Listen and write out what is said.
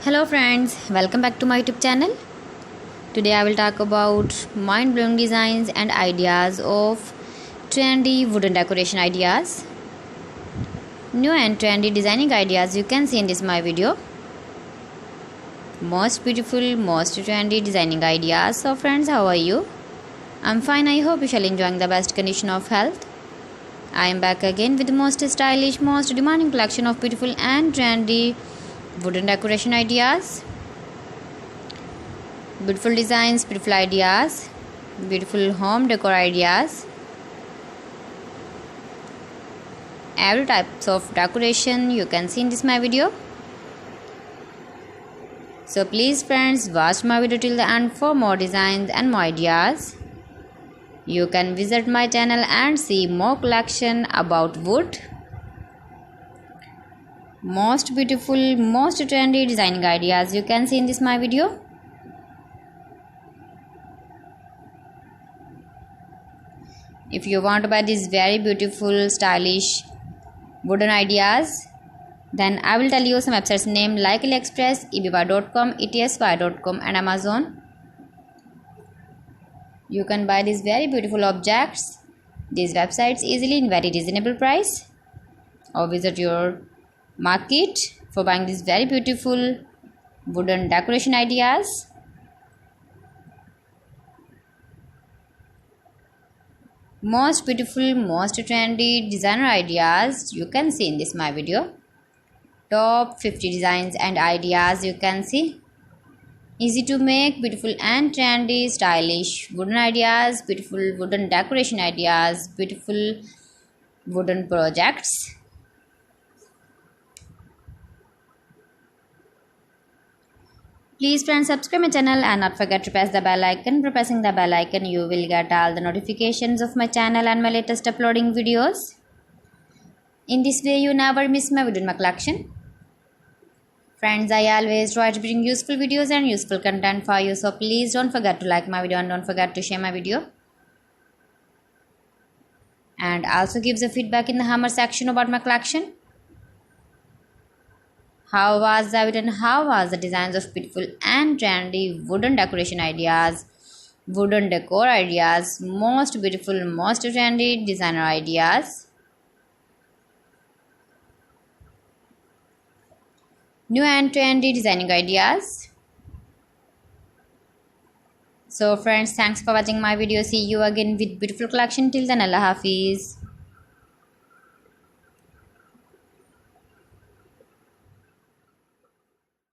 Hello friends, welcome back to my YouTube channel. Today I will talk about mind-blowing designs and ideas of trendy wooden decoration ideas. New and trendy designing ideas you can see in this my video. Most beautiful, most trendy designing ideas. So friends, how are you? I'm fine. I hope you shall enjoying the best condition of health. I am back again with the most stylish, most demanding collection of beautiful and trendy wooden decoration ideas. Beautiful designs, beautiful ideas, beautiful home decor ideas. Every types of decoration you can see in this my video. So please friends, watch my video till the end for more designs and more ideas. You can visit my channel and see more collection about wood. Most beautiful, most trendy designing ideas you can see in this my video. If you want to buy these very beautiful, stylish wooden ideas, then I will tell you some websites name like AliExpress, eBay.com, etsy.com and Amazon. You can buy these very beautiful objects, these websites easily in very reasonable price, or visit your market for buying these very beautiful wooden decoration ideas. Most beautiful, most trendy designer ideas you can see in this my video. Top 50 designs and ideas you can see. Easy to make, beautiful and trendy, stylish wooden ideas, beautiful wooden decoration ideas, beautiful wooden projects. Please friends, subscribe my channel and not forget to press the bell icon. By pressing the bell icon, you will get all the notifications of my channel and my latest uploading videos. In this way, you never miss my video in my collection. Friends, I always try to bring useful videos and useful content for you. So please don't forget to like my video and don't forget to share my video. And also give the feedback in the hammer section about my collection. How was the video and how was the designs of beautiful and trendy wooden decoration ideas, wooden decor ideas, most beautiful, most trendy designer ideas. New and trendy designing ideas. So friends, thanks for watching my video. See you again with beautiful collection. Till then, Allah Hafiz.